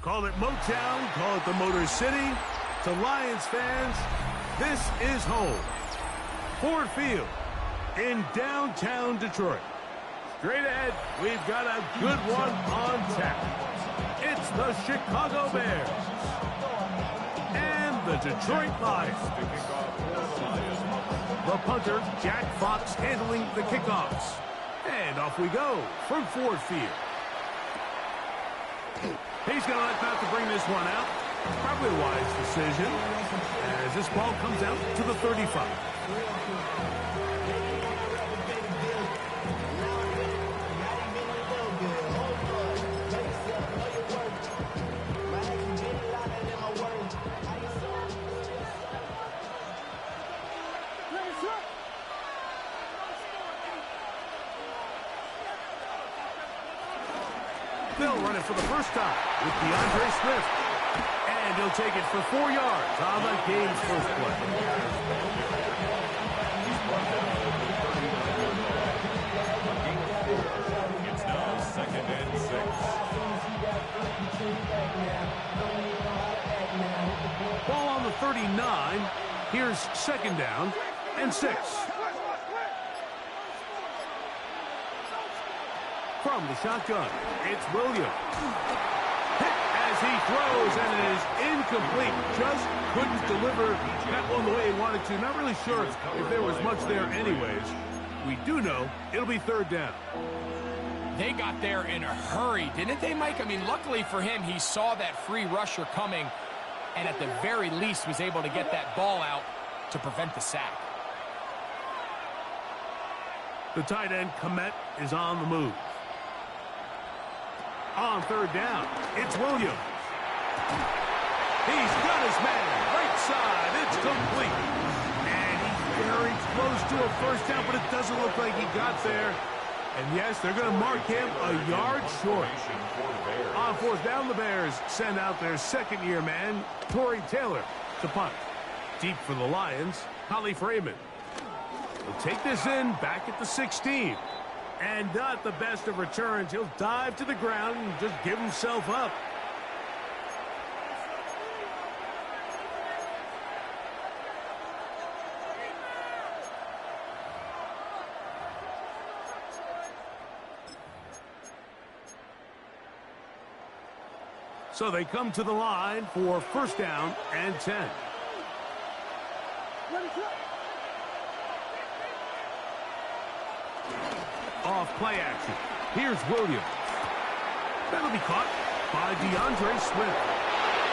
Call it Motown, call it the Motor City. To Lions fans, this is home. Ford Field in downtown Detroit. Straight ahead, we've got a good one on tap. It's the Chicago Bears and the Detroit Lions. The punter, Jack Fox, handling the kickoffs. And off we go from Ford Field. He's going to let Pat to bring this one out. Probably a wise decision as this ball comes out to the 35. They'll run it for the first time with DeAndre Swift. And he'll take it for 4 yards on the game's first play. It's now 2nd and 6. Ball on the 39. Here's 2nd down and 6. From the shotgun, it's Williams. Hit as he throws, and it is incomplete. Just couldn't deliver that one the way he wanted to. Not really sure if there was much there anyways. We do know it'll be 3rd down. They got there in a hurry, didn't they, Mike? I mean, luckily for him, he saw that free rusher coming, and at the very least was able to get that ball out to prevent the sack. The tight end, Komet, is on the move. On 3rd down, it's Williams. He's got his man, right side, it's complete. And he's very close to a first down, but it doesn't look like he got there. And yes, they're going to mark him a yard short. On 4th down, the Bears send out their 2nd-year man, Torrey Taylor, to punt. Deep for the Lions, Holly Freeman. He'll take this in back at the 16. And not the best of returns. He'll dive to the ground and just give himself up. So they come to the line for 1st down and 10. Off play action. Here's Williams. That'll be caught by DeAndre Swift.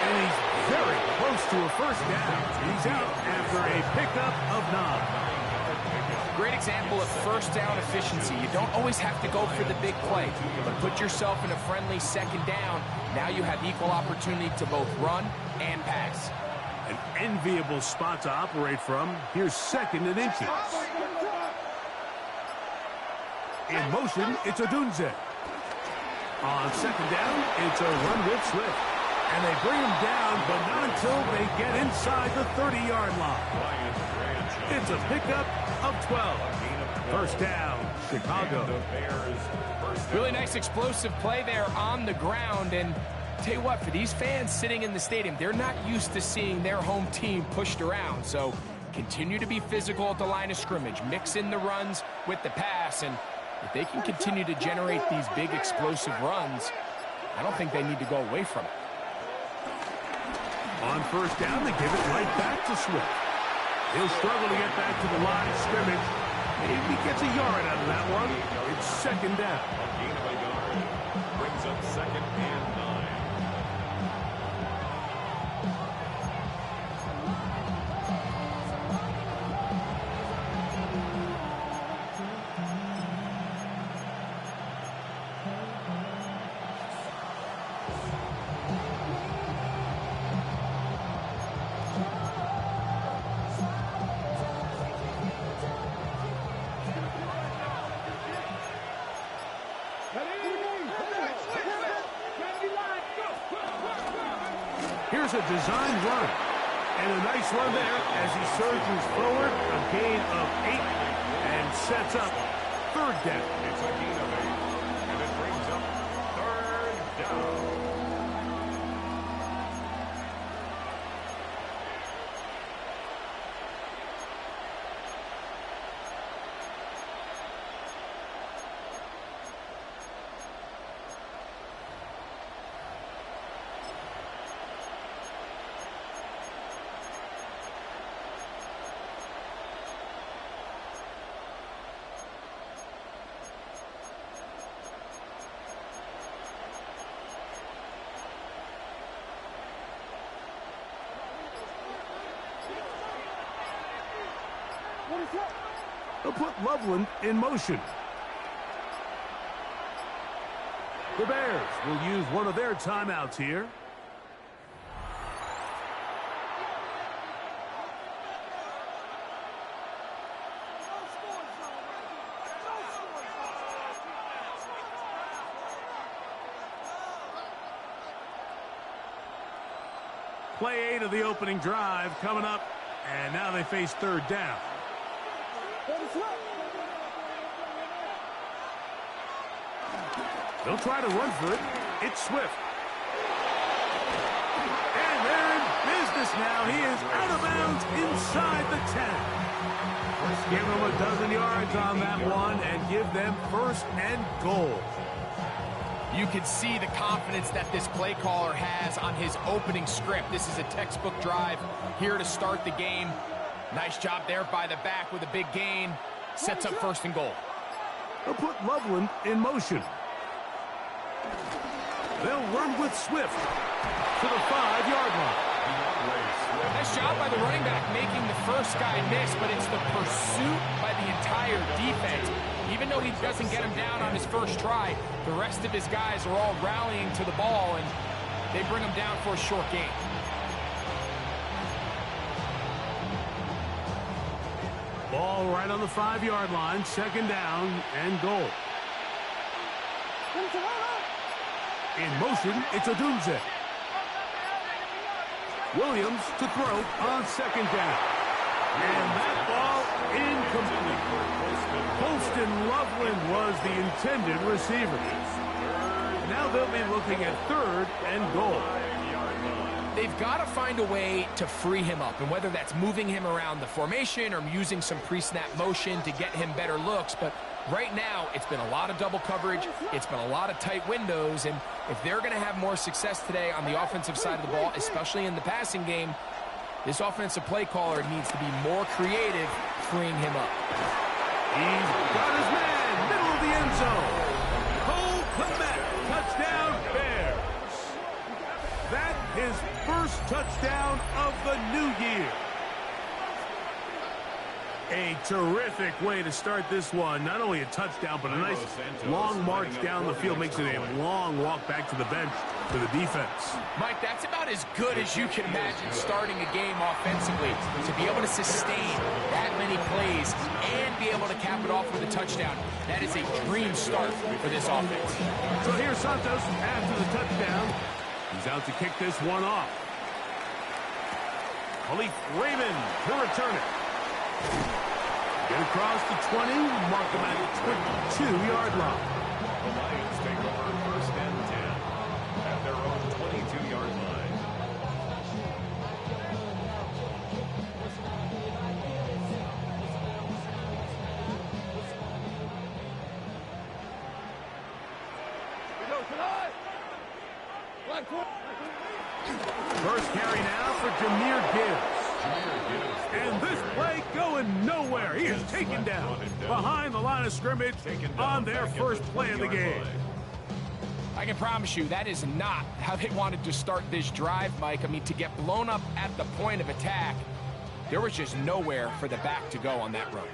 And he's very close to a first down. He's out after a pickup of 9. Great example of first down efficiency. You don't always have to go for the big play, but put yourself in a friendly 2nd down. Now you have equal opportunity to both run and pass. An enviable spot to operate from. Here's 2nd and inches. In motion, it's Odunze. On 2nd down, it's a run with Swift. And they bring him down, but not until they get inside the 30-yard line. It's a pickup of 12. 1st down, Chicago. Really nice explosive play there on the ground. And tell you what, for these fans sitting in the stadium, they're not used to seeing their home team pushed around. So continue to be physical at the line of scrimmage. Mix in the runs with the pass. And if they can continue to generate these big explosive runs, I don't think they need to go away from it. On 1st down, they give it right back to Swift. He'll struggle to get back to the line of scrimmage. Maybe he gets a yard out of that one. It's 2nd down. A gain of a yard brings up 2nd and 9. Here's a design run. And a nice run there as he surges forward. A gain of 8 and sets up 3rd down. It's a gain of 8, and it brings up 3rd down. They'll put Loveland in motion. The Bears will use one of their timeouts here. Play 8 of the opening drive coming up, and now they face third down. They'll try to run for it. It's Swift. And they're in business now. He is out of bounds inside the 10. Give them a dozen yards on that one and give them first and goal. You can see the confidence that this play caller has on his opening script. This is a textbook drive here to start the game. Nice job there by the back with a big gain. Sets up first and goal. They'll put Loveland in motion. They'll run with Swift to the 5-yard line. Nice job by the running back making the first guy miss, but it's the pursuit by the entire defense. Even though he doesn't get him down on his first try, the rest of his guys are all rallying to the ball, and they bring him down for a short gain. Ball right on the 5-yard line, second down and goal. In motion, it's Odunze. Williams to throw on second down. And that ball incomplete. Holston Loveland was the intended receiver. Now they'll be looking at third and goal. They've got to find a way to free him up, and whether that's moving him around the formation or using some pre-snap motion to get him better looks, but right now it's been a lot of double coverage, it's been a lot of tight windows, and if they're going to have more success today on the offensive side of the ball, especially in the passing game, this offensive play caller needs to be more creative freeing him up. He's got his man, middle of the end zone. Cole Kmet, touchdown Bears. That his first touchdown of the new year. A terrific way to start this one. Not only a touchdown, but a nice long march down the field. Makes it a long walk back to the bench for the defense. Mike, that's about as good as you can imagine starting a game offensively. To be able to sustain that many plays and be able to cap it off with a touchdown, that is a dream start for this offense. So here's Santos after the touchdown. He's out to kick this one off. Khalif Raymond to return it. Get across the 20, mark him at the 22-yard line. The Lions take over first and 10 at their own 22-yard line. First carry now for Jahmyr Gibbs. And this play going nowhere. He is taken down behind the line of scrimmage on their first play of the game. I can promise you that is not how they wanted to start this drive, Mike. I mean, to get blown up at the point of attack, there was just nowhere for the back to go on that run.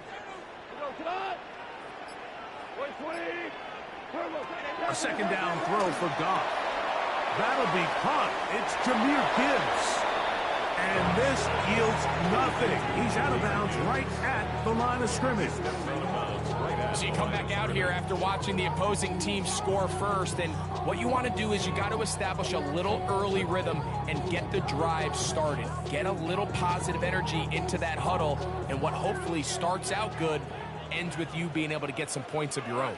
A second down throw for Goff. That'll be caught. It's Jahmyr Gibbs. And this yields nothing. He's out of bounds right at the line of scrimmage. So you come back out here after watching the opposing team score first, and what you want to do is you got to establish a little early rhythm and get the drive started. Get a little positive energy into that huddle, and what hopefully starts out good ends with you being able to get some points of your own.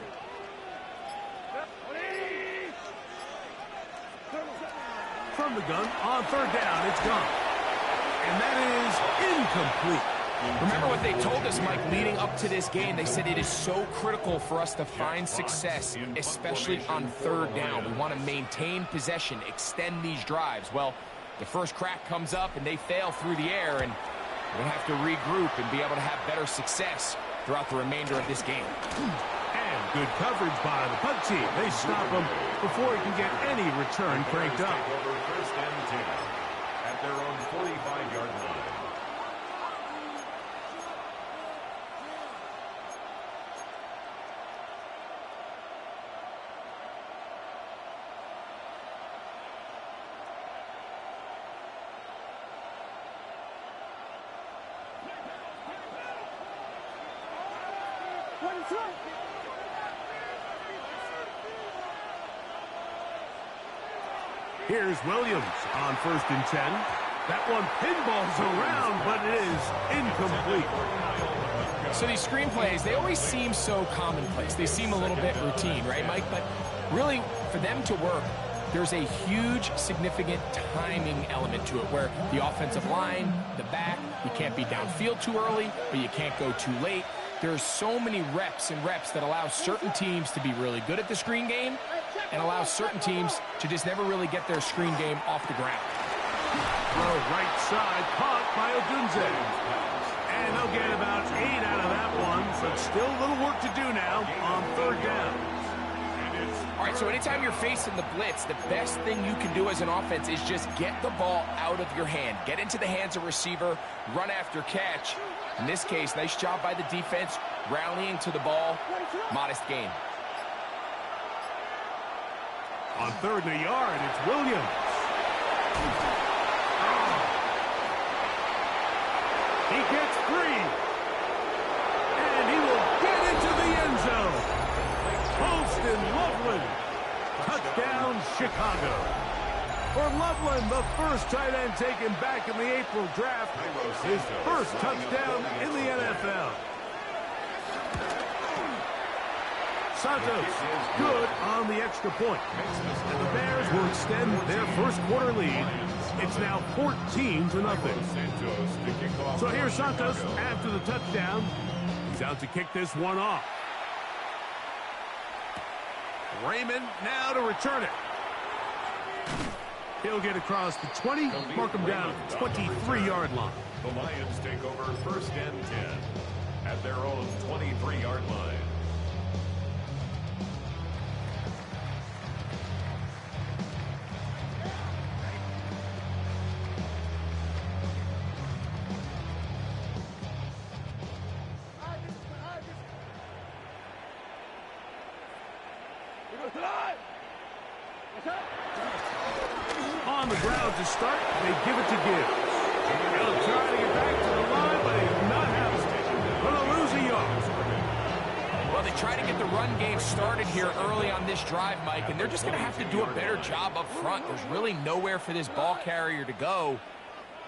From the gun, on third down, it's gone. And that is incomplete. Remember what they told us, Mike, leading up to this game. They said it is so critical for us to find success, especially on third down. We want to maintain possession, extend these drives. Well, the first crack comes up and they fail through the air, and we'll have to regroup and be able to have better success throughout the remainder of this game. And good coverage by the punt team. They stop him before he can get any return cranked up. First and 10 at their own 45-yard line. Here's Williams on 1st and 10. That one pinballs around, but it is incomplete. So these screen plays, they always seem so commonplace. They seem a little bit routine, right, Mike? But really, for them to work, there's a huge, significant timing element to it where the offensive line, the back, you can't be downfield too early, but you can't go too late. There's so many reps and reps that allow certain teams to be really good at the screen game and allow certain teams to just never really get their screen game off the ground. Throw right side, caught by Odunze. And they'll get about 8 out of that one, but still a little work to do now on 3rd down. All right, so anytime you're facing the blitz, the best thing you can do as an offense is just get the ball out of your hand. Get into the hands of receiver, run after catch. In this case, nice job by the defense, rallying to the ball. Modest gain. On 3rd and a yard, it's Williams. He gets 3. And he will get into the end zone. Post in Loveland. Touchdown, Chicago. For Loveland, the first tight end taken back in the April draft. His first touchdown in the NFL. Santos good on the extra point. And the Bears will extend their first quarter lead. It's now 14-0. So here's Santos after the touchdown. He's out to kick this one off. Raymond now to return it. He'll get across the 20, mark him down at the 23-yard line. The Lions take over 1st and 10 at their own 23-yard line. On the ground to start, they give it to Gibbs. He'll try to get back to the line, but he's not having it. Gonna lose a yard. Well, they try to get the run game started here early on this drive, Mike, and they're just going to have to do a better job up front. There's really nowhere for this ball carrier to go.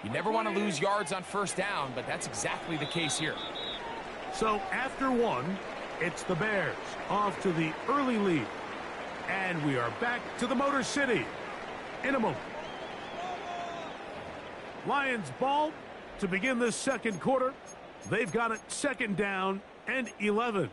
You never want to lose yards on 1st down, but that's exactly the case here. So after 1, it's the Bears off to the early lead. And we are back to the Motor City in a moment. Lions ball to begin this 2nd quarter. They've got it 2nd down and 11.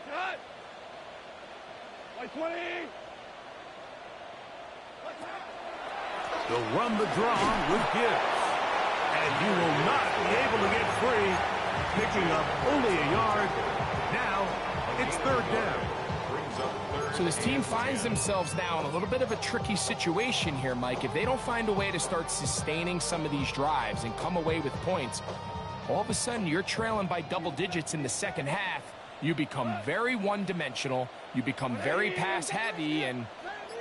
Cut! Like 20! They'll run the draw with Gibbs. And he will not be able to get free. Picking up only a yard. Now it's 3rd down. So this team finds themselves now in a little bit of a tricky situation here, Mike. If they don't find a way to start sustaining some of these drives and come away with points, all of a sudden you're trailing by double digits in the 2nd half. You become very one-dimensional. You become very pass-heavy, and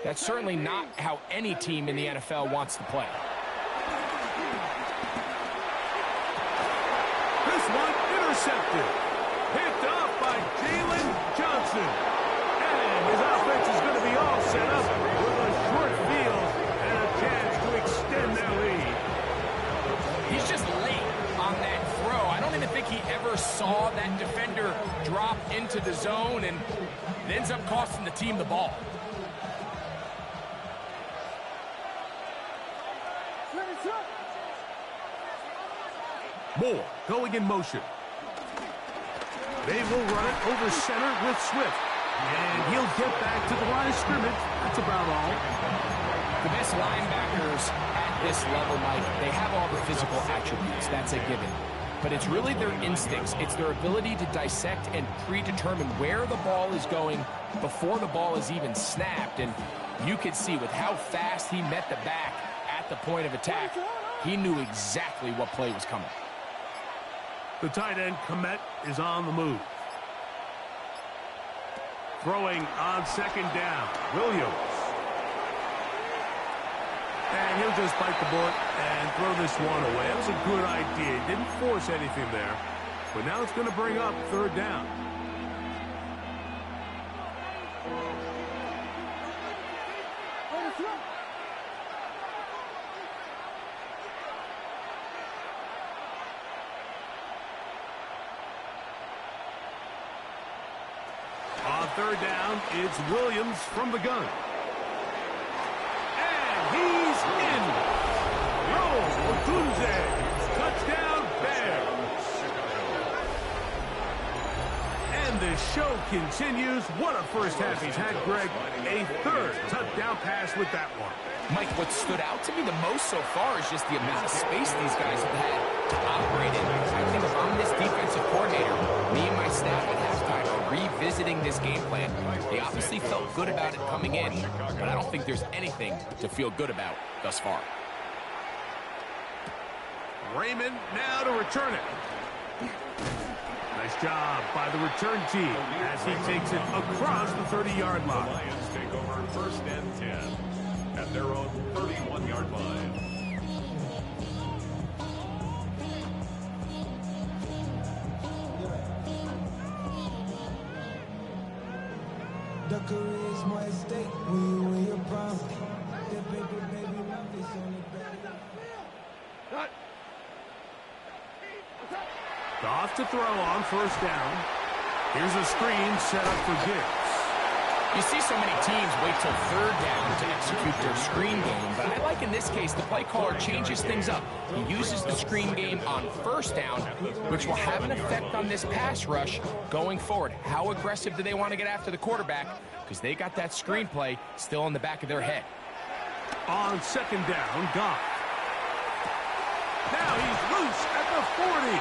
that's certainly not how any team in the NFL wants to play. This one intercepted. Picked off by Jalen Johnson. And his offense is going to be all set up with a short field and a chance to extend their lead. He's just late on that throw. I don't even think he ever saw that defender drop into the zone, and it ends up costing the team the ball. Moore going in motion. They will run it over center with Swift. And he'll get back to the line of scrimmage. That's about all. The best linebackers at this level, Mike, they have all the physical attributes. That's a given. But it's really their instincts. It's their ability to dissect and predetermine where the ball is going before the ball is even snapped. And you could see with how fast he met the back at the point of attack, he knew exactly what play was coming. The tight end, Komet, is on the move. Throwing on second down, Williams. And he'll just bite the bullet and throw this one away. That was a good idea. He didn't force anything there. But now it's going to bring up third down. On third down, it's Williams from the gun. And he's in. Rose Otunze. Touchdown, Bears. And the show continues. What a first half he's had, Greg. A third touchdown pass with that one. Mike, what stood out to me the most so far is just the amount of space these guys have had to operate in. I think if I'm this defensive coordinator, me and my staff at halftime are revisiting this game plan. They obviously felt good about it coming in, but I don't think there's anything to feel good about thus far. Raymond now to return it. Nice job by the return team as he takes it across the 30-yard line. Lions take over first and 10 at their own 31-yard line. The career is more at stake when you win your prime. That baby, love is on the back. Off to throw on first down. Here's a screen set up for Gibbs. You see so many teams wait till third down to execute their screen game, but I like in this case the play caller changes things up. He uses the screen game on first down, which will have an effect on this pass rush going forward. How aggressive do they want to get after the quarterback? Because they got that screen play still in the back of their head. On second down, Goff. Now he's loose at the 40.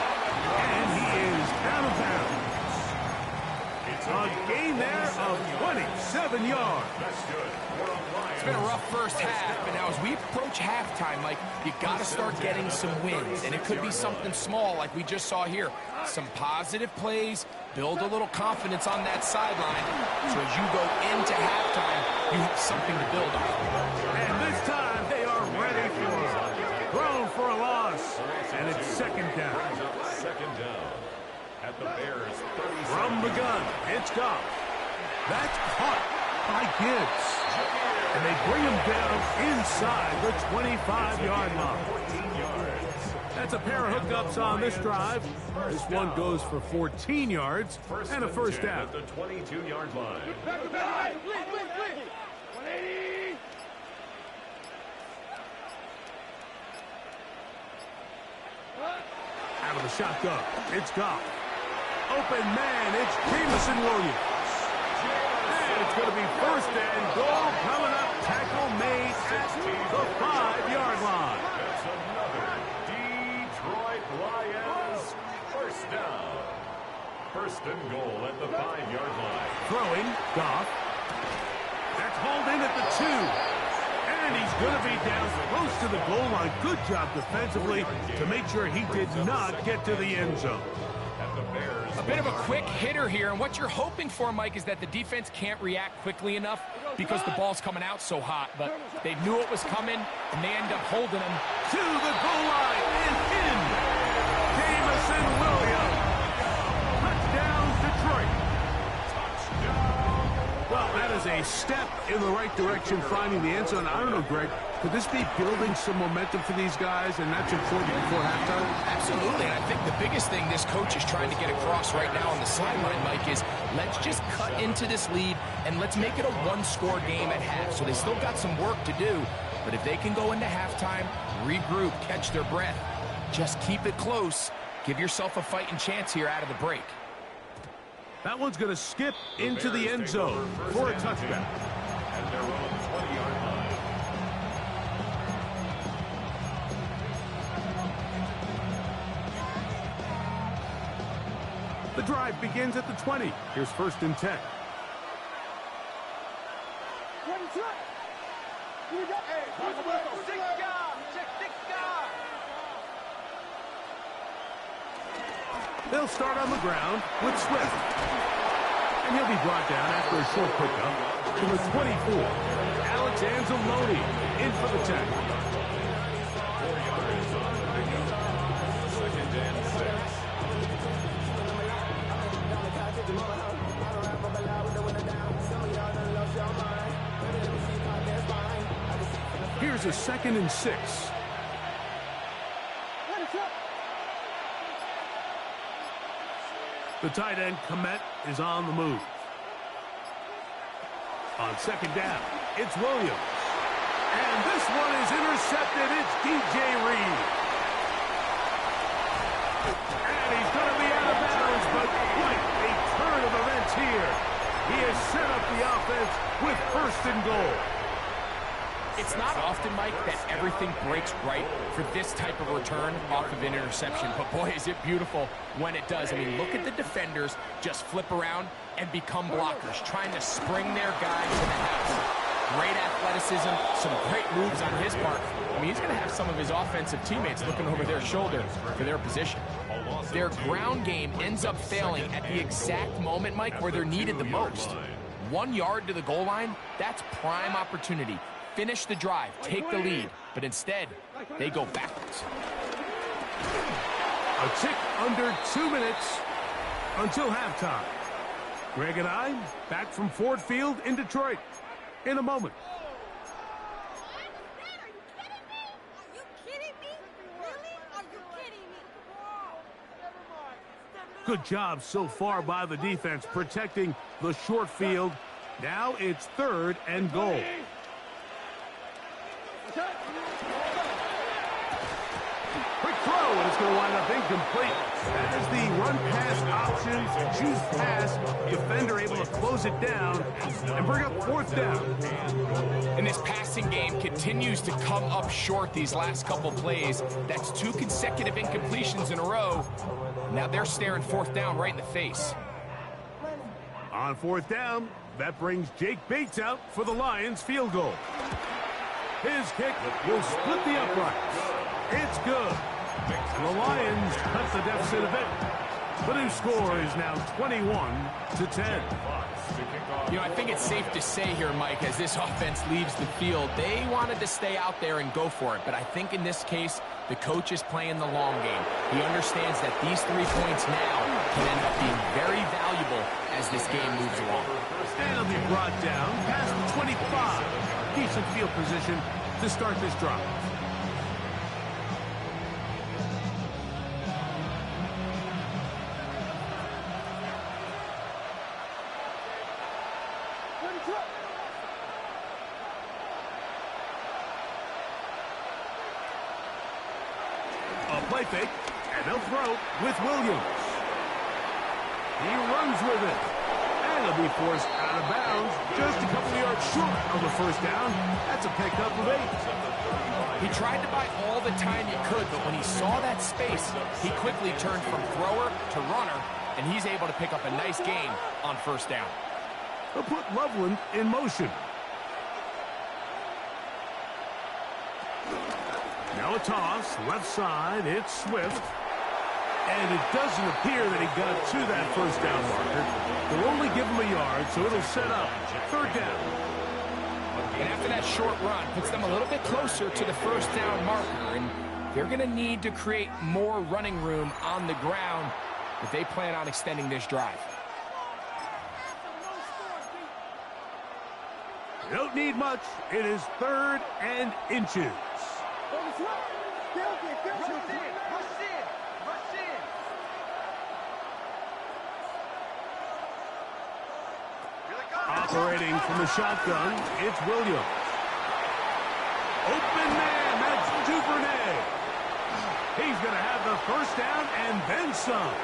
And he is out of bounds. A gain there of 27 yards. It's been a rough first half, but now as we approach halftime, Mike, you got to start getting some wins. And it could be something small like we just saw here. Some positive plays, build a little confidence on that sideline. So as you go into halftime, you have something to build on. And this time they are ready for it. Thrown for a loss. And it's second down. Second down at the Bears 30. From the gun, it's Goff. That's caught by Gibbs. And they bring him down inside the 25-yard line. 14 yards. That's a pair of hookups on this drive. This one goes for 14 yards and a first down. At the 22-yard line. Out of the shotgun, it's Goff. Open man, it's Jameson Williams. And it's going to be first and goal coming up. Tackle made at the 5-yard line. That's another Detroit Lions first down. First and goal at the 5-yard line. Throwing, Goff. That's hauled in at the 2. And he's going to be down close to the goal line. Good job defensively to make sure he did not get to the end zone. A bit of a quick hitter here, and what you're hoping for, Mike, is that the defense can't react quickly enough because the ball's coming out so hot. But they knew it was coming, and they end up holding him. To the goal line and in. Jameson Williams. Touchdown, Detroit. Well, that is a step in the right direction, finding the end zone. I don't know, Greg, could this be building some momentum for these guys, and that's important before halftime? Absolutely, and I think the biggest thing this coach is trying to get across right now on the sideline, Mike, is let's just cut into this lead, and let's make it a one-score game at half. So they still got some work to do, but if they can go into halftime, regroup, catch their breath, just keep it close, give yourself a fighting chance here out of the break. That one's going to skip into the end zone for a touchdown. At their own 20-yard line. The drive begins at the 20. Here's first and 10. They'll start on the ground with Swift. And he'll be brought down after a short pickup to the 24. Alex Anzalone in for the tackle. 4 yards on the pickup. 2nd and 6. Here's a 2nd and 6. The tight end, Komet, is on the move. On 2nd down, it's Williams. And this one is intercepted. It's DJ Reed. And he's going to be out of bounds, but quite a turn of events here. He has set up the offense with 1st and goal. It's not often, Mike, that everything breaks right for this type of return off of an interception. But, boy, is it beautiful when it does. I mean, look at the defenders just flip around and become blockers, trying to spring their guy to the house. Great athleticism, some great moves on his part. I mean, he's going to have some of his offensive teammates looking over their shoulder for their position. Their ground game ends up failing at the exact moment, Mike, where they're needed the most. 1 yard to the goal line, that's prime opportunity. Finish the drive, take the lead, but instead, they go backwards. A tick under 2 minutes until halftime. Greg and I back from Ford Field in Detroit in a moment. Are you kidding me? Really? Are you kidding me? Good job so far by the defense protecting the short field. Now it's 3rd and goal. Quick throw, and it's going to wind up incomplete. That is the run-pass option. Choose pass. Defender able to close it down and bring up 4th down. And this passing game continues to come up short these last couple plays. That's 2 consecutive incompletions in a row. Now they're staring 4th down right in the face. On 4th down, that brings Jake Bates out for the Lions field goal. His kick will split the uprights. It's good. The Lions cut the deficit a bit. The new score is now 21-10. You know, I think it's safe to say here, Mike, as this offense leaves the field, they wanted to stay out there and go for it. But I think in this case, the coach is playing the long game. He understands that these 3 points now can end up being very valuable as this game moves along. And he'll be brought down past the 25. Decent field position to start this drive. A play fake, and they'll throw with Williams. He runs with it. And he'll be forced out of bounds just a couple of yards short of the 1st down. That's a pickup of 8. He tried to buy all the time he could, but when he saw that space, he quickly turned from thrower to runner, and he's able to pick up a nice gain on 1st down. They'll put Loveland in motion. Now a toss, left side, it's Swift. And it doesn't appear that he got to that 1st down marker. They'll only give him a yard, so it'll set up 3rd down. And after that short run, puts them a little bit closer to the 1st down marker. And they're going to need to create more running room on the ground if they plan on extending this drive. They don't need much. It is 3rd and inches. Operating from the shotgun, it's Williams. Open man, that's Duvernay. He's going to have the 1st down and then some.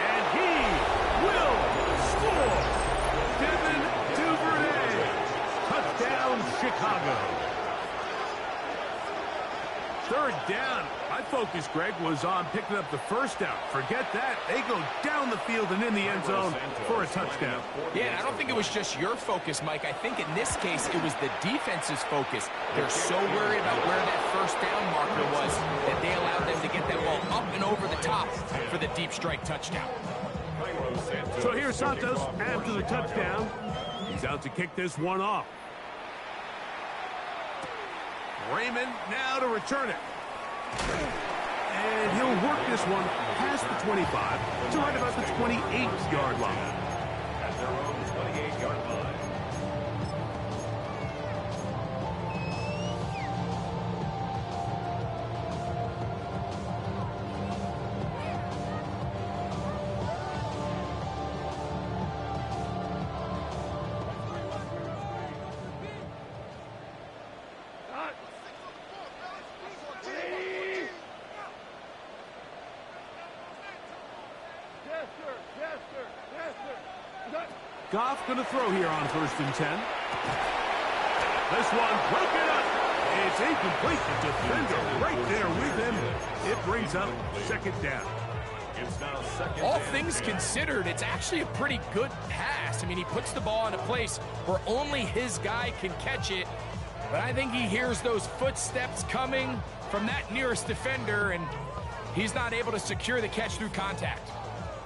And he will score. Devin Duvernay. Touchdown, Chicago. 3rd down. My focus, Greg, was on picking up the 1st down. Forget that. They go down the field and in the end zone for a touchdown. Yeah, and I don't think it was just your focus, Mike. I think in this case, it was the defense's focus. They're so worried about where that 1st down marker was that they allowed them to get that ball up and over the top for the deep strike touchdown. So here's Santos after the touchdown. He's out to kick this one off. Raymond now to return it. And he'll work this one past the 25 to right about the 28-yard line. At their own 28-yard line. Goff going to throw here on 1st and 10. This one broken up. It's incomplete. The defender right there with him. It brings up 2nd down. It's now 2nd. All things considered, it's actually a pretty good pass. I mean, he puts the ball in a place where only his guy can catch it. But I think he hears those footsteps coming from that nearest defender, and he's not able to secure the catch through contact.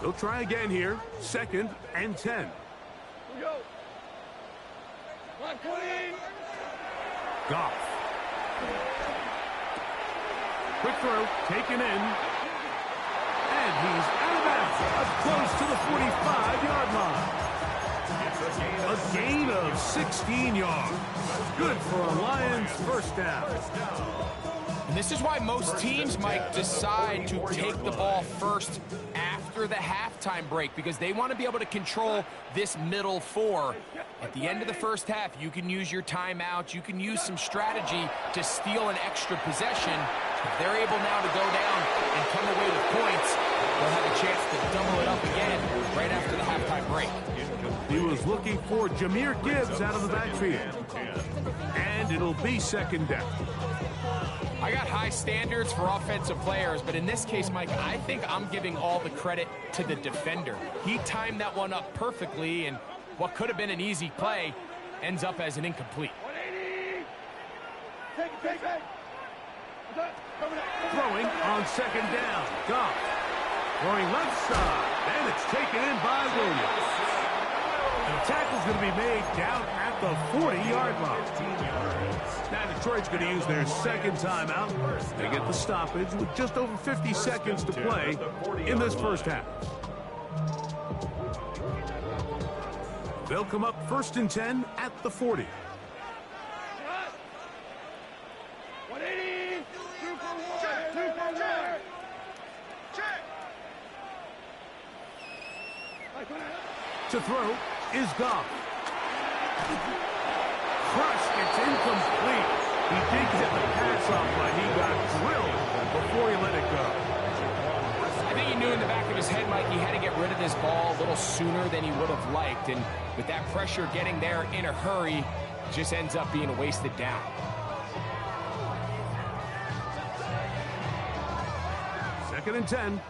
They'll try again here. 2nd and 10. Goff. Quick throw, taken in. And he's out of bounds, up close to the 45-yard line. A gain of 16 yards. Good for a Lions 1st down. And this is why most teams might decide to take the ball first after the halftime break, because they want to be able to control this middle 4. At the end of the 1st half, you can use your timeouts, you can use some strategy to steal an extra possession. If they're able now to go down and come away with points, they'll have a chance to double it up again right after the halftime break. He was looking for Jahmyr Gibbs out of the backfield. And it'll be 2nd down. I got high standards for offensive players, but in this case, Mike, I think I'm giving all the credit to the defender. He timed that one up perfectly, and what could have been an easy play ends up as an incomplete. Throwing on 2nd down. Goff. Throwing left side. And it's taken in by Williams. The tackle's going to be made down at the 40-yard line. Now Detroit's going to use their 2nd timeout. They get the stoppage with just over 50 seconds to play in this 1st half. They'll come up 1st and 10 at the 40. 180. 2 for 1. 2 for 1. Check. To throw is Goff. Crushed. It's incomplete. He did get the pass off, but he got drilled before he let it go. I think he knew in the back of his head, Mike, he had to get rid of this ball a little sooner than he would have liked. And with that pressure getting there in a hurry, it just ends up being a wasted down. Second and 10.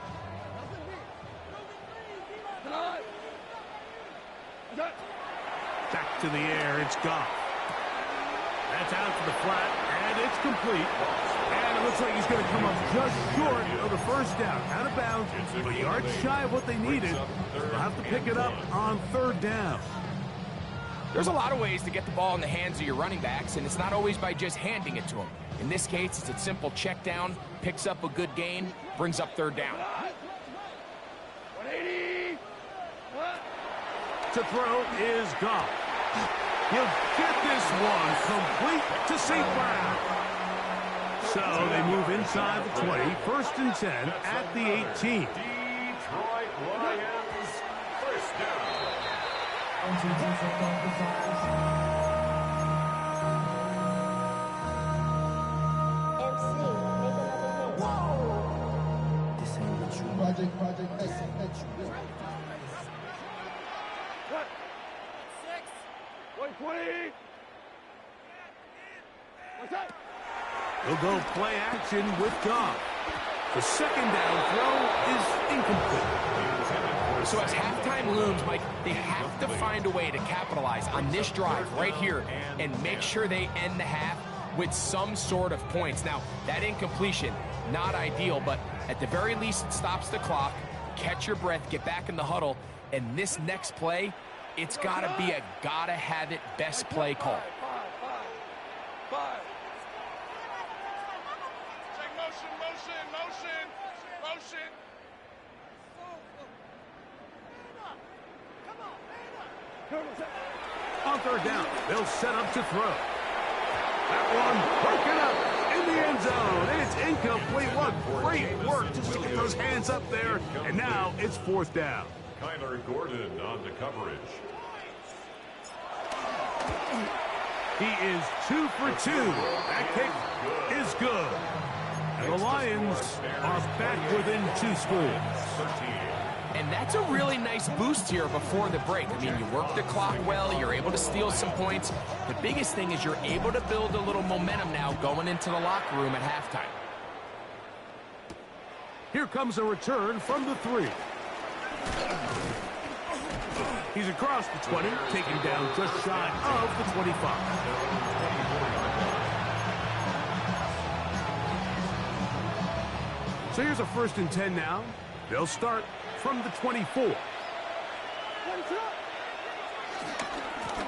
Back to the air, it's Goff. That's out to the flat, and it's complete. And it looks like he's going to come up just short of the 1st down. Out of bounds, a yard shy of what they needed. They'll have to pick it up on 3rd down. There's a lot of ways to get the ball in the hands of your running backs, and it's not always by just handing it to them. In this case, it's a simple check down, picks up a good gain, brings up 3rd down. 180. To throw is Goff. He'll get this one complete to St. Brown. So they move inside the 20, 1st and 10 at the 18. Detroit Lions, 1st down. Project X. What? 120. What's that? He'll go play action with Goff. The 2nd down throw is incomplete. So as halftime looms, Mike, they have to find a way to capitalize on this drive right here and make sure they end the half with some sort of points. Now, that incompletion, not ideal, but at the very least it stops the clock, catch your breath, get back in the huddle, and this next play, it's got to be a gotta-have-it best play call. Take motion. On third down, they'll set up to throw. That one broken up in the end zone. It's incomplete. What great work just to get those hands up there. And now it's fourth down. Kyler Gordon on the coverage. He is 2 for 2. That kick is good. And the Lions are back within 2 scores. And that's a really nice boost here before the break. I mean, you work the clock well, you're able to steal some points. The biggest thing is you're able to build a little momentum now going into the locker room at halftime. Here comes a return from the 3. He's across the 20, taken down just shy of the 25. So here's a 1st and 10 now. They'll start from the 24.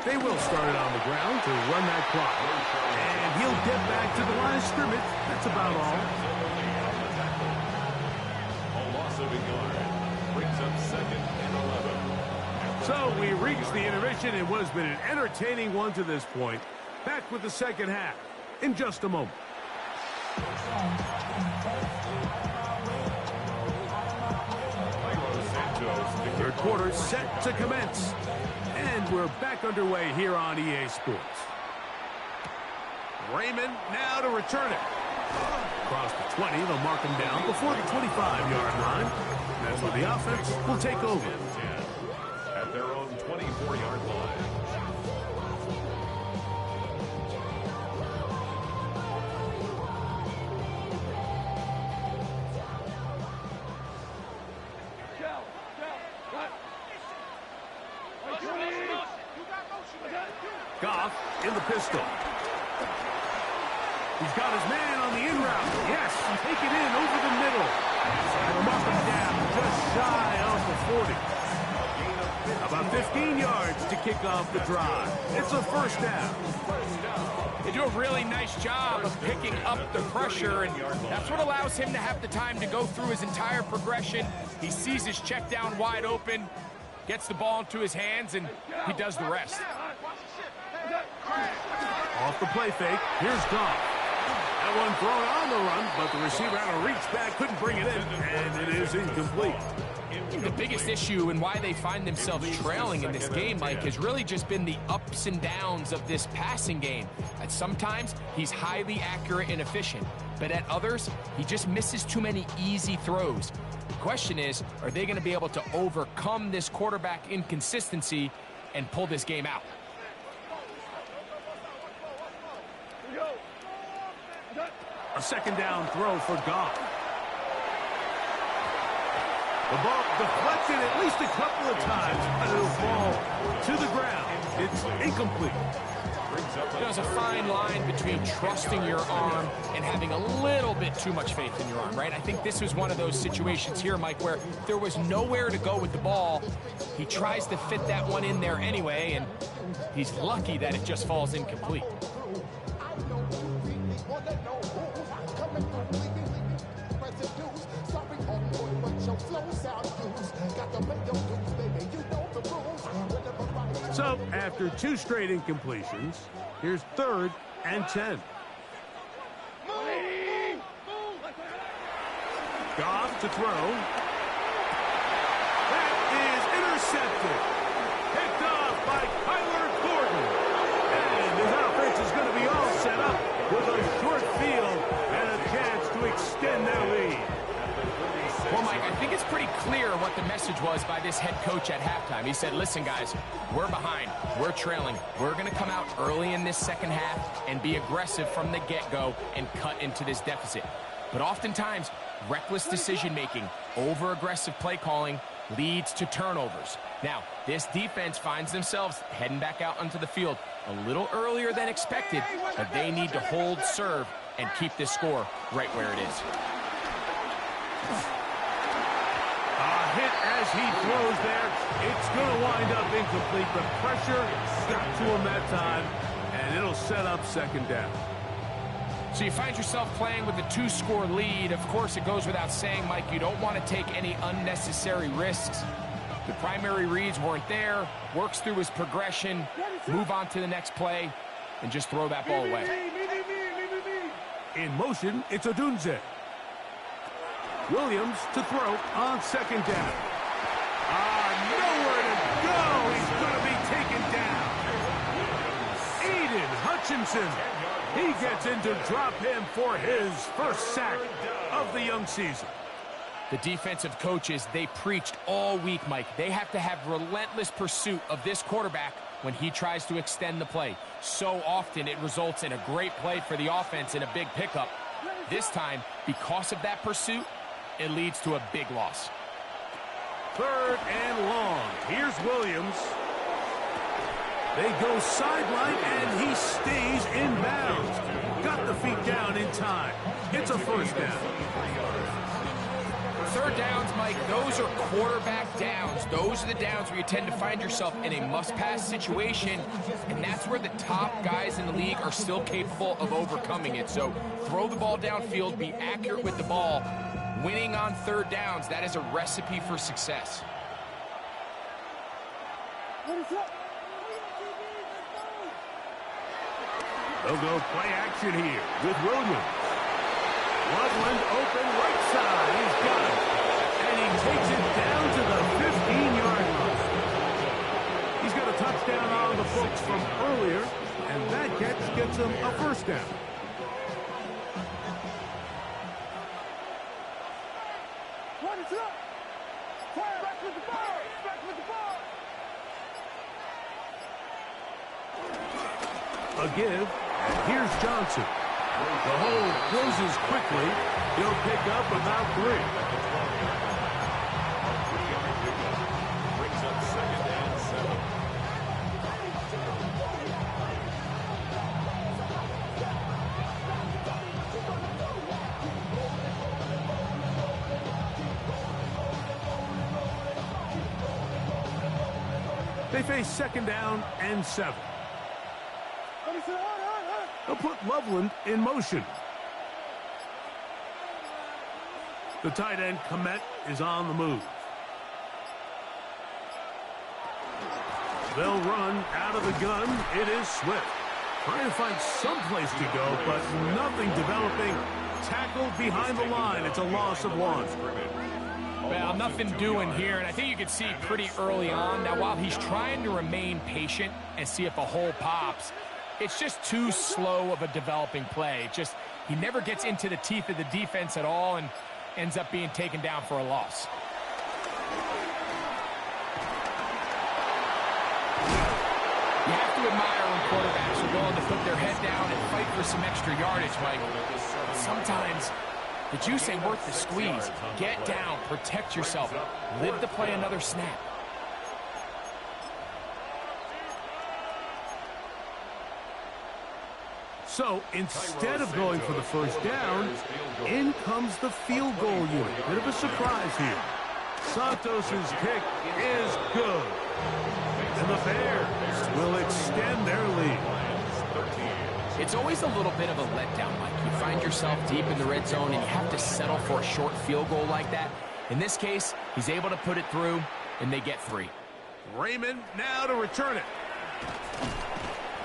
They will start it on the ground to run that clock. And he'll get back to the line of scrimmage. That's about all. A loss of a yard brings up 2nd and 11. So we reach the intermission in what has been an entertaining one to this point. Back with the second half in just a moment. Third quarter set to commence. And we're back underway here on EA Sports. Raymond now to return it. Across the 20, they'll mark him down before the 25-yard line. That's where the offense will take over. At their own 24-yard line. Goff in the pistol. He's got his man on the in route. Yes, take it in over the middle. And mark him down just shy of the 40. About 15 yards to kick off the drive. It's a first down. They do a really nice job of picking up the pressure, and that's what allows him to have the time to go through his entire progression. He sees his check down wide open, gets the ball into his hands, and he does the rest. Off the play fake, here's Goff. That one thrown on the run, but the receiver had to reach back, couldn't bring it in, and it is incomplete. I think the biggest issue and why they find themselves trailing in this game, Mike, has really just been the ups and downs of this passing game. At sometimes, he's highly accurate and efficient, but at others, he just misses too many easy throws. The question is, are they going to be able to overcome this quarterback inconsistency and pull this game out? A second down throw for Goff. The ball deflected at least a couple of times, but it'll fall to the ground. It's incomplete. There's a fine line between trusting your arm and having a little bit too much faith in your arm, right? I think this was one of those situations here, Mike, where there was nowhere to go with the ball. He tries to fit that one in there anyway, and he's lucky that it just falls incomplete. So, after 2 straight incompletions, here's 3rd and 10. Goff to throw. That is intercepted. Picked off by Kyler Gordon. And his offense is going to be all set up with a short field and a chance to extend their lead. Well, Mike, I think it's pretty clear what the message was by this head coach at halftime. He said, listen, guys, we're behind. We're trailing. We're going to come out early in this second half and be aggressive from the get-go and cut into this deficit. But oftentimes, reckless decision-making, over-aggressive play calling leads to turnovers. Now, this defense finds themselves heading back out onto the field a little earlier than expected, but they need to hold serve and keep this score right where it is. A hit as he throws there, it's going to wind up incomplete. The pressure got to him that time, and it'll set up second down. So you find yourself playing with a 2-score lead. Of course, it goes without saying, Mike, you don't want to take any unnecessary risks. The primary reads weren't there. Works through his progression, move on to the next play, and just throw that ball away. In motion, it's Odunze. Williams to throw on second down. Nowhere to go. He's going to be taken down. Aiden Hutchinson. He gets in to drop him for his first sack of the young season. The defensive coaches, they preached all week, Mike. They have to have relentless pursuit of this quarterback when he tries to extend the play. So often it results in a great play for the offense and a big pickup. This time, because of that pursuit, it leads to a big loss. 3rd and long. Here's Williams. They go sideline, and he stays in bounds. Got the feet down in time. It's a first down. 3rd downs, Mike, those are quarterback downs. Those are the downs where you tend to find yourself in a must-pass situation, and that's where the top guys in the league are still capable of overcoming it. So throw the ball downfield, be accurate with the ball. Winning on 3rd downs, that is a recipe for success. They'll go play action here with Williams. Loveland open right side. He's got it. And he takes it down to the 15-yard line. He's got a touchdown on the books from earlier, and that catch gets him a first down. A give, and here's Johnson. The hold closes quickly. He'll pick up about 3. Brings up 2nd and 7. They face 2nd down and 7. They'll put Loveland in motion. The tight end, Komet, is on the move. They'll run out of the gun. It is Swift. Trying to find some place to go, but nothing developing. Tackled behind the line. It's a loss of 1. Well, nothing doing here, and I think you can see pretty early on. Now, while he's trying to remain patient and see if a hole pops, it's just too slow of a developing play. He never gets into the teeth of the defense at all and ends up being taken down for a loss. You have to admire when quarterbacks are willing to put their head down and fight for some extra yardage, Mike. Sometimes the juice ain't worth the squeeze. Get down, protect yourself, live to play another snap. So instead of going for the first down, in comes the field goal unit. Bit of a surprise here. Santos' kick is good. And the Bears will extend their lead. It's always a little bit of a letdown, Mike. You find yourself deep in the red zone and you have to settle for a short field goal like that. In this case, he's able to put it through, and they get 3. Raymond now to return it.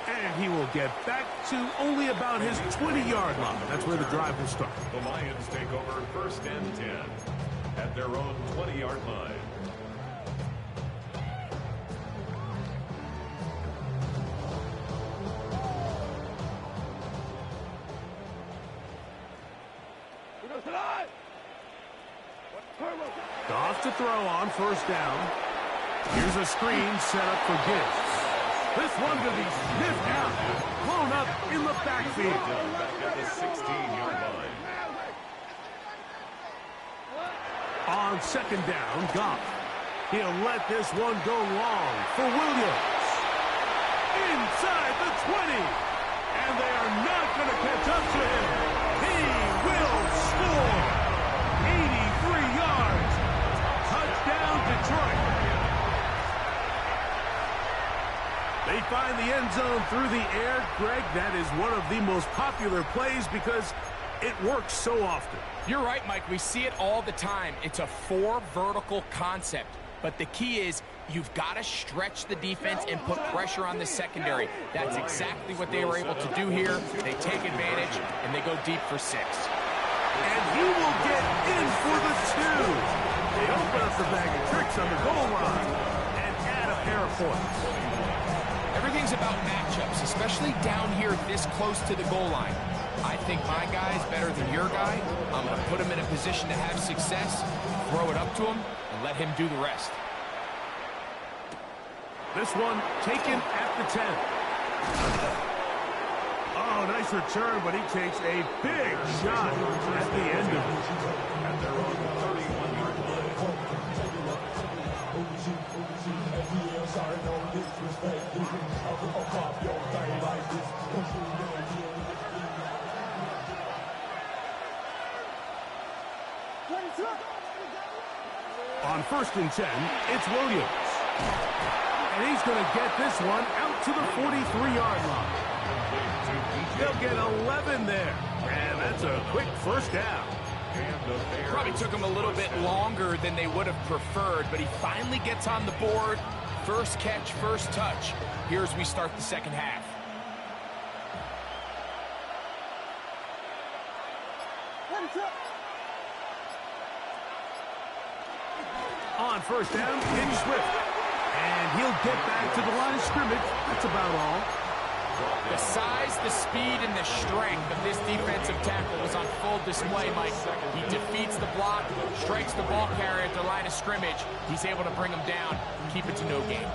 And he will get back to only about his 20-yard line. That's where the drive will start. The Lions take over 1st and 10 at their own 20-yard line. Goff to throw on 1st down. Here's a screen set up for Gibbs. This one to be sniffed out. Blown up in the backfield. Back at the 16-yard line. On 2nd down, Goff. He'll let this one go long for Williams. Inside the 20. And they are not going to catch up to him. He will score. 83 yards. Touchdown, Detroit. find the end zone through the air. Greg, that is one of the most popular plays because it works so often. You're right, Mike. We see it all the time. It's a 4 vertical concept. But the key is you've got to stretch the defense and put pressure on the secondary. That's exactly what they were able to do here. They take advantage, and they go deep for 6. And he will get in for the 2. They open up the bag of tricks on the goal line and add a pair of points. Everything's about matchups, especially down here this close to the goal line. I think my guy's better than your guy. I'm going to put him in a position to have success, throw it up to him, and let him do the rest. This one taken at the 10. Oh, nice return, but he takes a big shot at the end of it. And they're on the 31-yard line. On 1st and 10, it's Williams. And he's going to get this one out to the 43-yard line. They'll get 11 there. And that's a quick first down. Probably took him a little bit longer than they would have preferred, but he finally gets on the board. First catch, first touch. Here as we start the second half. On 1st down, it's Swift. And he'll get back to the line of scrimmage. That's about all. The size, the speed, and the strength of this defensive tackle was on full display, Mike. He defeats the block, strikes the ball carrier at the line of scrimmage. He's able to bring him down, keep it to no gain.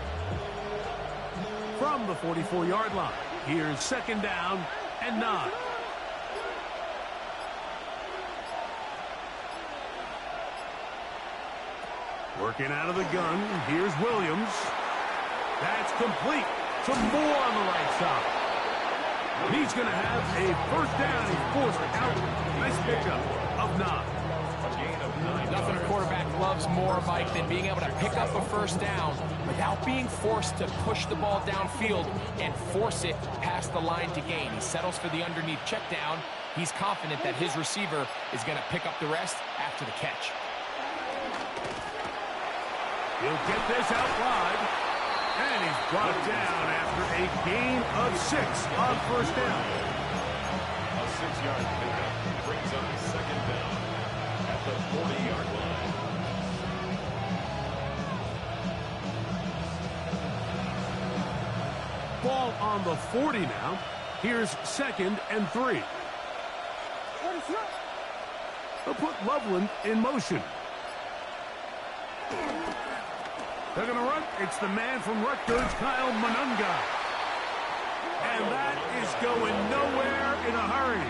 From the 44-yard line, here's 2nd down and 9. Working out of the gun, here's Williams. That's complete to Moore on the right side. He's going to have a first down. He's forced out. Nice pickup of 9. Nothing a quarterback loves more, Mike, than being able to pick up a first down without being forced to push the ball downfield and force it past the line to gain. He settles for the underneath check down. He's confident that his receiver is going to pick up the rest after the catch. He'll get this out wide. And he's brought down after a gain of 6 on first down. A 6-yard pickup brings up 2nd down at the 40-yard line. Ball on the 40 now. Here's 2nd and 3. They'll put Loveland in motion. They're going to run. It's the man from Rutgers, Kyle Monunga. And that is going nowhere in a hurry.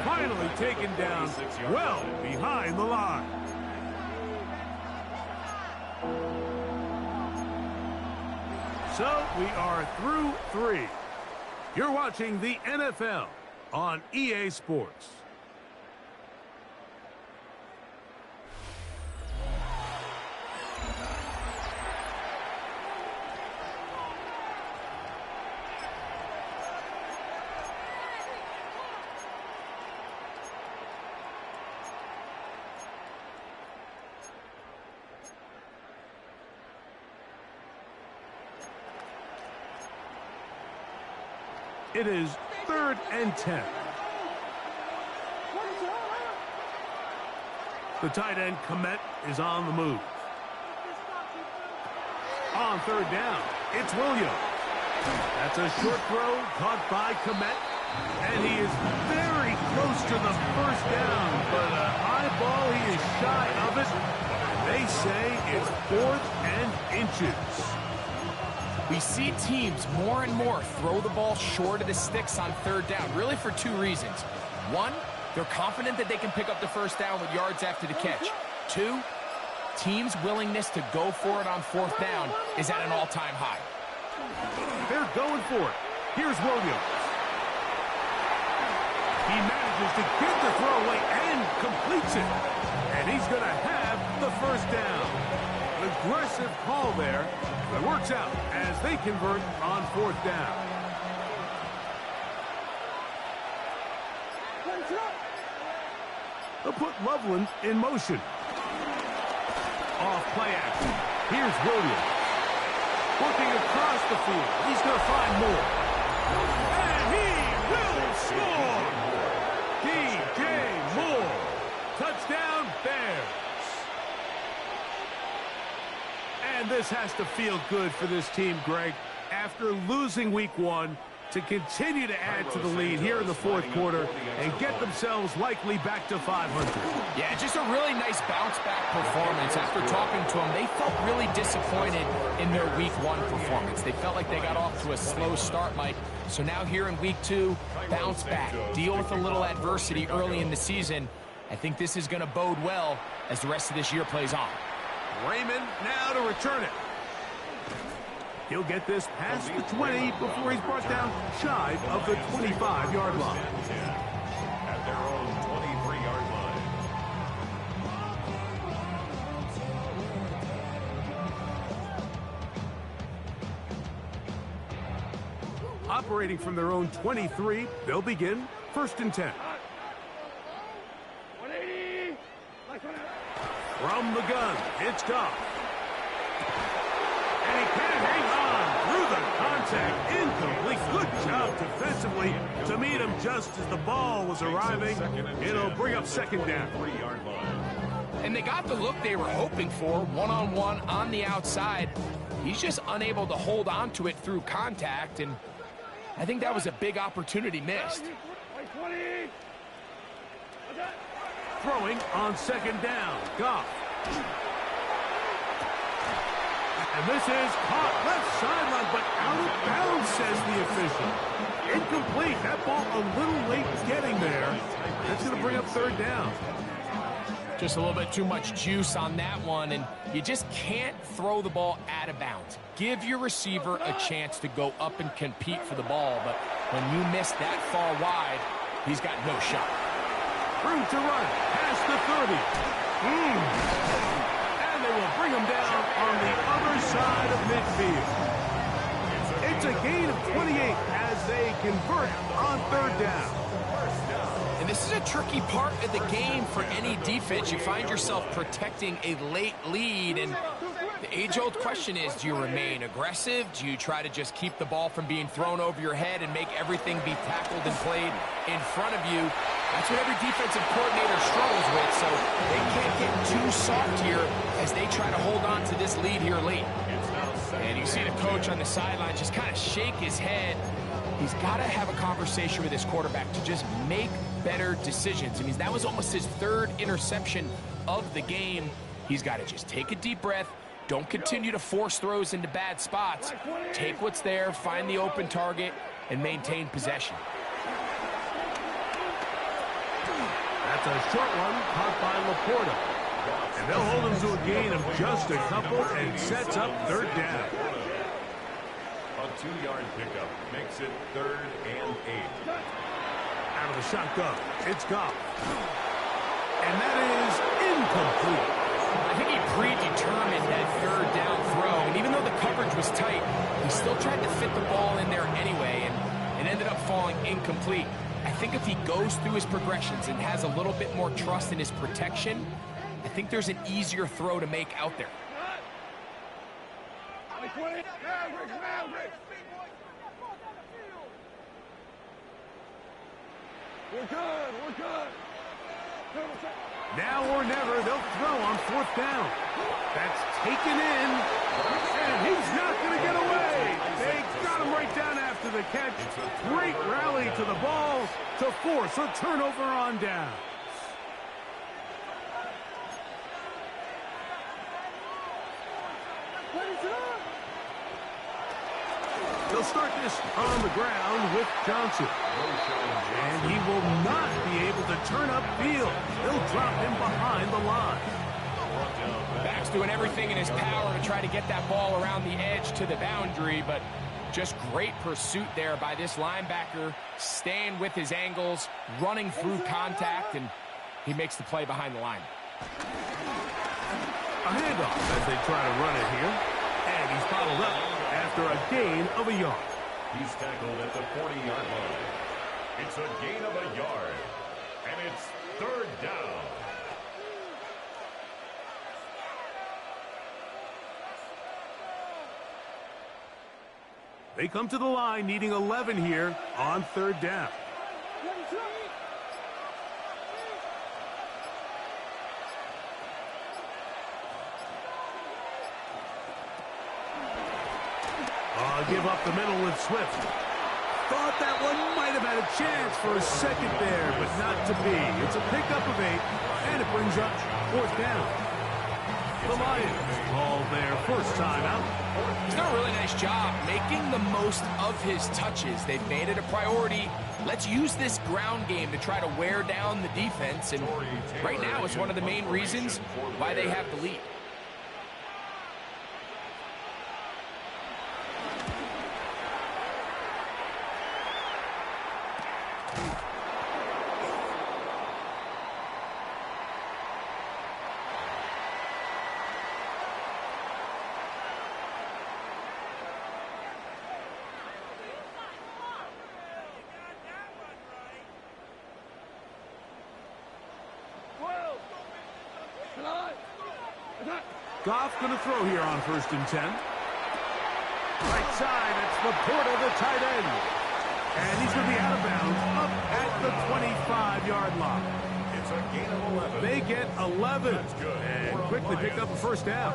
Finally taken down well behind the line. So we are through 3. You're watching the NFL on EA Sports. It is 3rd and 10. The tight end, Komet, is on the move. On 3rd down, it's Williams. That's a short throw caught by Komet. And he is very close to the first down, but a high ball, he is shy of it. They say it's 4th and inches. We see teams more and more throw the ball short of the sticks on 3rd down, really for 2 reasons. 1, they're confident that they can pick up the first down with yards after the catch. 2, teams' willingness to go for it on 4th down is at an all-time high. They're going for it. Here's Williams. He manages to get the throw away and completes it. And he's going to have the first down. An aggressive call there. It works out as they convert on 4th down. They'll put Loveland in motion. Off play action. Here's Williams. Working across the field. He's going to find more. And he will score! DJ Moore. Touchdown, Bears. And this has to feel good for this team, Greg. After losing week 1, to continue to add to the lead here in the 4th quarter and get themselves likely back to 500. Yeah, just a really nice bounce-back performance. After talking to them, they felt really disappointed in their week 1 performance. They felt like they got off to a slow start, Mike. So now here in week 2, bounce back, deal with a little adversity early in the season. I think this is going to bode well as the rest of this year plays on. Raymond now to return it. He'll get this past the 20 before he's brought down shy of the 25-yard line. At their own 23-yard line. Operating from their own 23, they'll begin 1st and 10. From the gun, it's Goff. And he can't hang on through the contact. Incomplete. Good job defensively to meet him just as the ball was arriving. It'll bring up 2nd down. 3-yard line. And they got the look they were hoping for, one-on-one on the outside. He's just unable to hold on to it through contact, and I think that was a big opportunity missed. Throwing on 2nd down. Goff. And this is caught left sideline, but out of bounds, says the official. Incomplete. That ball a little late getting there. That's going to bring up 3rd down. Just a little bit too much juice on that one, and you just can't throw the ball out of bounds. Give your receiver a chance to go up and compete for the ball, but when you miss that far wide, he's got no shot. Room to run past the 30. And they will bring him down on the other side of midfield. It's a gain of 28 as they convert on 3rd down. And this is a tricky part of the game for any defense. You find yourself protecting a late lead, and the age-old question is, do you remain aggressive? Do you try to just keep the ball from being thrown over your head and make everything be tackled and played in front of you? That's what every defensive coordinator struggles with, so they can't get too soft here as they try to hold on to this lead here late. And you see the coach on the sideline just kind of shake his head. He's got to have a conversation with his quarterback to just make better decisions. I mean, that was almost his 3rd interception of the game. He's got to just take a deep breath. Don't continue to force throws into bad spots. Take what's there, find the open target, and maintain possession. That's a short one caught by Laporta. And they'll hold him to a gain of just a couple and sets up 3rd down. A 2-yard pickup makes it 3rd and 8. Out of the shotgun, it's Goff. And that is incomplete. I think he predetermined that 3rd down throw, and even though the coverage was tight, he still tried to fit the ball in there anyway, and it ended up falling incomplete. I think if he goes through his progressions and has a little bit more trust in his protection, I think there's an easier throw to make out there. We're good. Now or never, they'll throw on 4th down. That's taken in, and he's not going to get away. They got him right down after the catch. Great rally to the ball to force a turnover on down. They'll start this on the ground with Johnson. And he will not be able to turn upfield. They'll drop him behind the line. Back's doing everything in his power to try to get that ball around the edge to the boundary, but just great pursuit there by this linebacker, staying with his angles, running through contact, and he makes the play behind the line. A handoff as they try to run it here. And he's bottled up after a gain of a yard. He's tackled at the 40-yard line. It's a gain of a yard. And it's third down. They come to the line needing 11 here on third down. Give up the middle with Swift. Thought that one might have had a chance for a second there, but not to be. It's a pickup of 8, and it brings up fourth down. The Lions call their first time out. He's done a really nice job making the most of his touches. They've made it a priority. Let's use this ground game to try to wear down the defense, and right now it's one of the main reasons why they have the lead. Goff going to throw here on 1st and 10. Right side, it's Laporta, the tight end. And he's going to be out of bounds up at the 25-yard line. It's a gain of 11. They get 11 good. And quickly pick up a first down.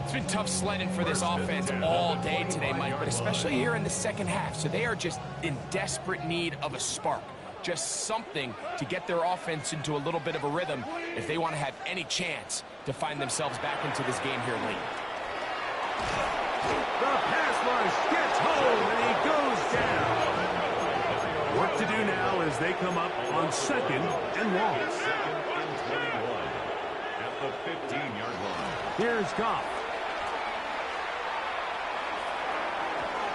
It's been tough sledding for this offense all day today, Mike, but especially here in the second half. So they are just in desperate need of a spark. Just something to get their offense into a little bit of a rhythm if they want to have any chance to find themselves back into this game here late. The pass rush gets home, and he goes down. Work to do now as they come up on 2nd and long. 2nd and 21 at the 15-yard line. Here's Goff.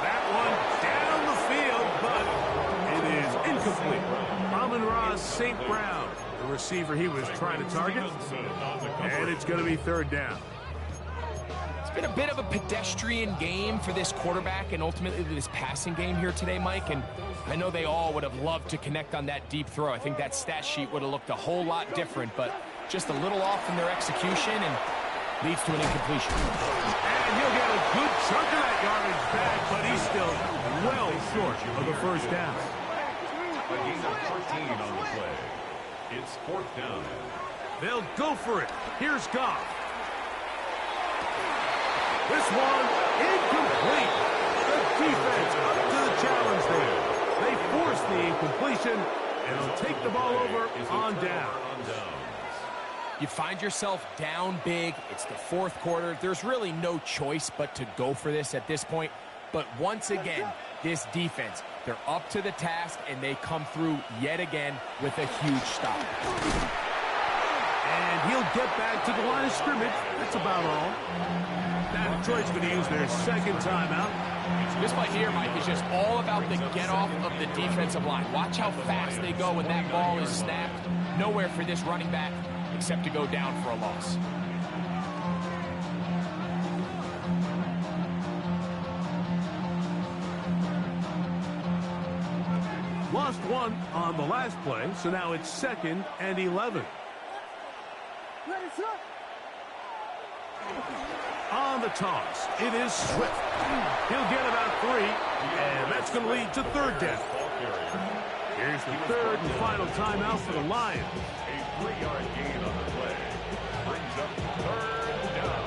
That one down the field, but it is incomplete. Amon-Ra St. Brown, the receiver he was trying to target, and it's going to be third down. It's been a bit of a pedestrian game for this quarterback and ultimately this passing game here today, Mike, and I know they all would have loved to connect on that deep throw. I think that stat sheet would have looked a whole lot different, but just a little off in their execution and leads to an incompletion. And he'll get a good chunk of that yardage back, but he's still well short of the first down. A gain of 13 on the play. It's fourth down. They'll go for it. Here's Goff. This one incomplete. The defense up to the challenge there. They force the incompletion, and they'll take the ball over on down. You find yourself down big. It's the fourth quarter. There's really no choice but to go for this at this point. But once again, this defense, they're up to the task, and they come through yet again with a huge stop. And he'll get back to the line of scrimmage. That's about all. Now Detroit's going to use their second timeout. This play here, Mike, is just all about the get-off of the defensive line. Watch how fast they go when that ball is snapped. Nowhere for this running back except to go down for a loss. Lost one on the last play, so now it's 2nd and 11. On the toss, it is Swift. He'll get about 3, and that's going to lead to third down. Here's the third and final timeout for the Lions. A 3-yard gain on the play. Brings up third down.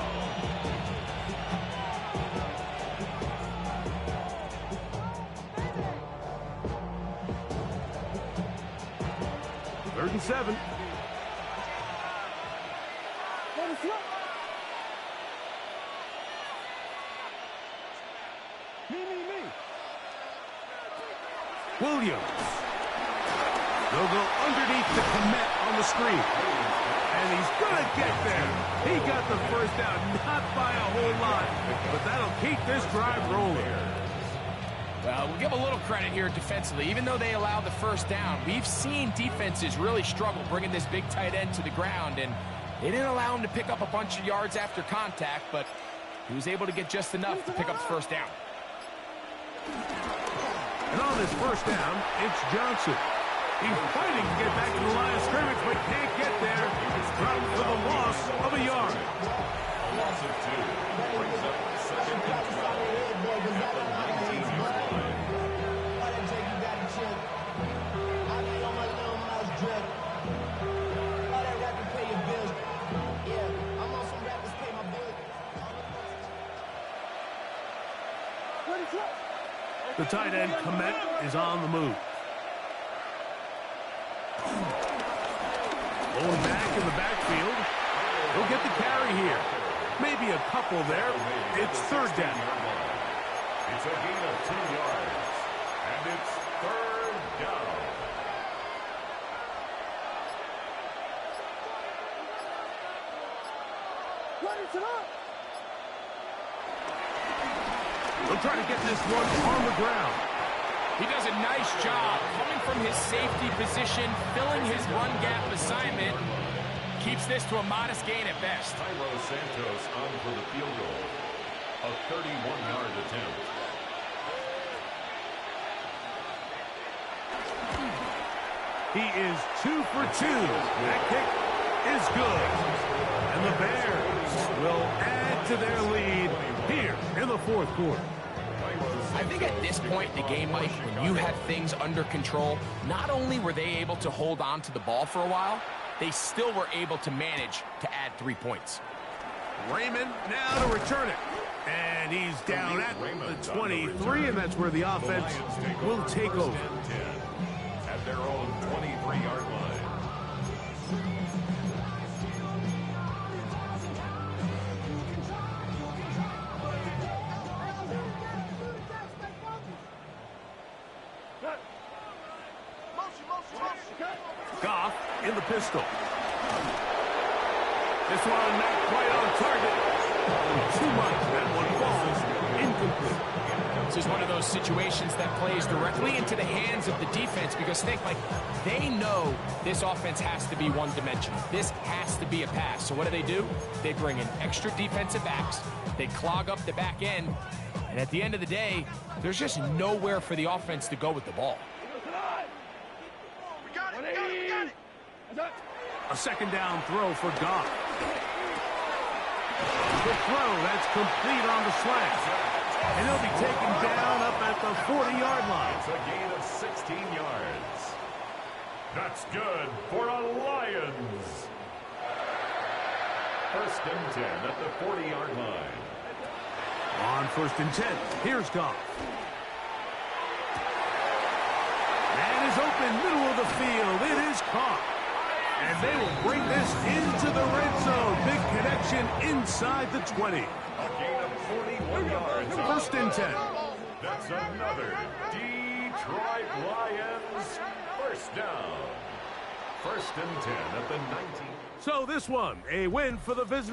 Third and 7. Williams. They'll go underneath the commit on the screen. And he's going to get there. He got the first down, not by a whole lot, but that'll keep this drive rolling. Well, we'll give a little credit here defensively. Even though they allowed the first down, we've seen defenses really struggle bringing this big tight end to the ground, and They didn't allow him to pick up a bunch of yards after contact, but he was able to get just enough to pick up the first down. And on this first down, it's Johnson. He's fighting to get back to the line of scrimmage, but can't get there. It's dropped for the loss of a yard. A loss of 2 brings up 2nd and 12 at the 19-yard line. The tight end, Komet, is on the move. Going back in the backfield. He'll get the carry here. Maybe a couple there. It's third down. It's a gain of 2 yards. And it's third down. They'll try to get this one on the ground. He does a nice job coming from his safety position, filling his run gap assignment. Keeps this to a modest gain at best. Tyro Santos on for the field goal. A 31-yard attempt. He is 2 for 2. That kick is good. And the Bears will add to their lead here in the fourth quarter. I think at this point in the game, Mike, when you have things under control, not only were they able to hold on to the ball for a while, they still were able to manage to add 3 points. Raymond now to return it. And he's down at the 23, and that's where the offense will take over. At their own 23-yard line. Goff in the pistol. This one not quite on target. Too much. That one falls incomplete. This is one of those situations that plays directly into the hands of the defense because think, like, they know this offense has to be one-dimensional. This has to be a pass. So what do? They bring in extra defensive backs. They clog up the back end. And at the end of the day, there's just nowhere for the offense to go with the ball. A second down throw for Goff. The throw, that's complete on the slant. And he'll be taken down up at the 40-yard line. It's a gain of 16 yards. That's good for a Lions. First and 10 at the 40-yard line. On first and 10, here's Goff. Man is open, middle of the field. It is caught. And they will bring this into the red zone. Big connection inside the 20. A gain of 41 yards. First and 10. That's another Detroit Lions first down. First and 10 at the 19. So this one, a win for the visiting